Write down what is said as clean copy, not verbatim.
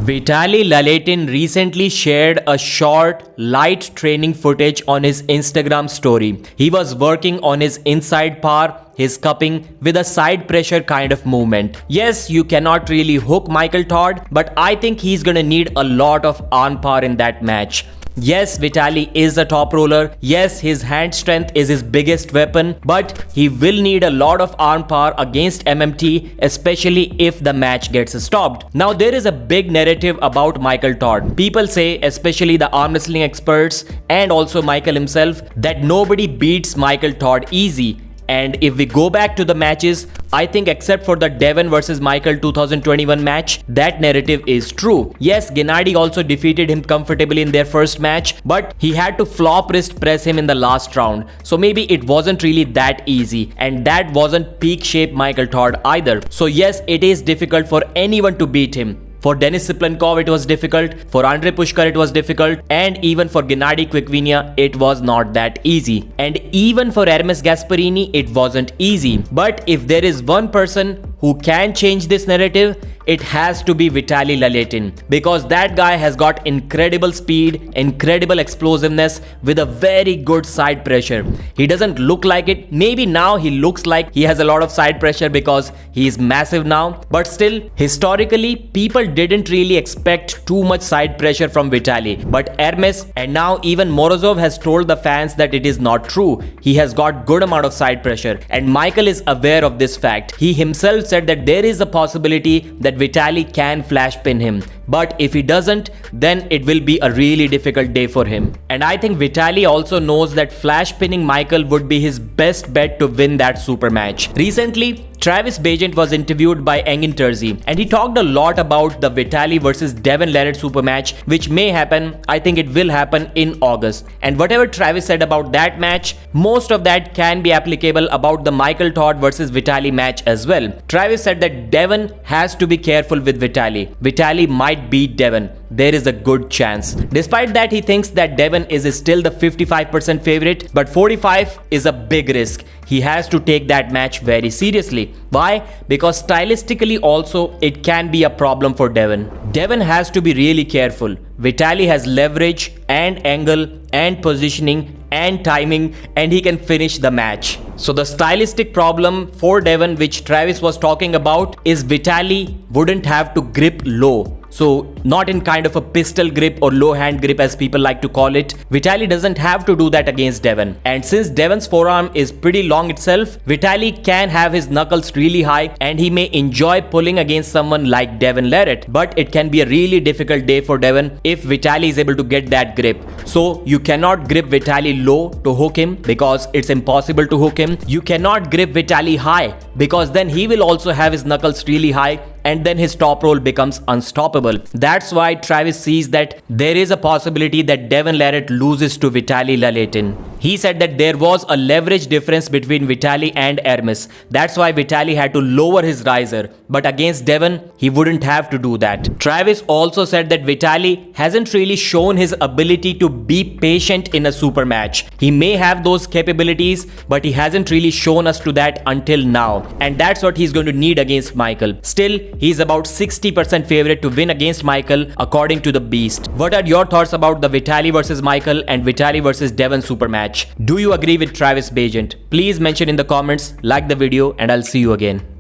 Vitaly Larratt'S recently shared a short, light training footage on his Instagram story. He was working on his inside power, his cupping with a side pressure kind of movement. Yes, you cannot really hook Michael Todd, but I think he's gonna need a lot of arm power in that match. Yes, Vitaly is a top roller. Yes, his hand strength is his biggest weapon, but he will need a lot of arm power against MMT, especially if the match gets stopped. Now, there is a big narrative about Michael Todd. People say, especially the arm wrestling experts and also Michael himself, that nobody beats Michael Todd easy. And if we go back to the matches, I think except for the Devon versus Michael 2021 match, that narrative is true. Yes, Gennady also defeated him comfortably in their first match, but he had to flop wrist press him in the last round. So maybe it wasn't really that easy, and that wasn't peak shape Michael Todd either. So yes, it is difficult for anyone to beat him. For Denis Siplenkov it was difficult, for Andre Pushkar it was difficult, and even for Gennady Quickvinia it was not that easy. And even for Hermes Gasparini it wasn't easy. But if there is one person who can change this narrative, it has to be Vitaly Larratt'S, because that guy has got incredible speed, incredible explosiveness with a very good side pressure. He doesn't look like it. Maybe now he looks like he has a lot of side pressure because he is massive now, but still, historically, people didn't really expect too much side pressure from Vitaly. But Hermes and now even Morozov has told the fans that it is not true. He has got good amount of side pressure, and Michael is aware of this fact. He himself said that there is a possibility that Vitaly can flash pin him, but if he doesn't, then it will be a really difficult day for him. And I think Vitaly also knows that flash pinning Michael would be his best bet to win that super match. Recently, Travis Bagent was interviewed by Engin Terzi, and he talked a lot about the Vitaly versus Devon Larratt'S super match, which may happen. I think it will happen in August. And whatever Travis said about that match, most of that can be applicable about the Michael Todd versus Vitaly match as well. Travis said that Devon has to be careful with Vitaly. Vitaly might beat Devon. There is a good chance. Despite that, he thinks that Devon is still the 55% favorite, but 45 is a big risk. He has to take that match very seriously. Why? Because stylistically also it can be a problem for Devon. Devon has to be really careful. Vitaly has leverage and angle and positioning and timing, and he can finish the match. So the stylistic problem for Devon, which Travis was talking about, is Vitaly wouldn't have to grip low. So not in kind of a pistol grip or low hand grip as people like to call it. Vitaly doesn't have to do that against Devon. And since Devon's forearm is pretty long itself, Vitaly can have his knuckles really high and he may enjoy pulling against someone like Devon Larratt. But it can be a really difficult day for Devon if Vitaly is able to get that grip. So you cannot grip Vitaly low to hook him because it's impossible to hook him. You cannot grip Vitaly high because then he will also have his knuckles really high, and then his top roll becomes unstoppable. That's why Travis sees that there is a possibility that Devon Larratt loses to Vitaly Larratt'S. He said that there was a leverage difference between Vitaly and Hermes. That's why Vitaly had to lower his riser. But against Devon, he wouldn't have to do that. Travis also said that Vitaly hasn't really shown his ability to be patient in a super match. He may have those capabilities, but he hasn't really shown us to that until now. And that's what he's going to need against Michael. Still, he's about 60% favorite to win against Michael according to the Beast. What are your thoughts about the Vitaly versus Michael and Vitaly versus Devon super match? Do you agree with Travis Bagent? Please mention in the comments, like the video, and I'll see you again.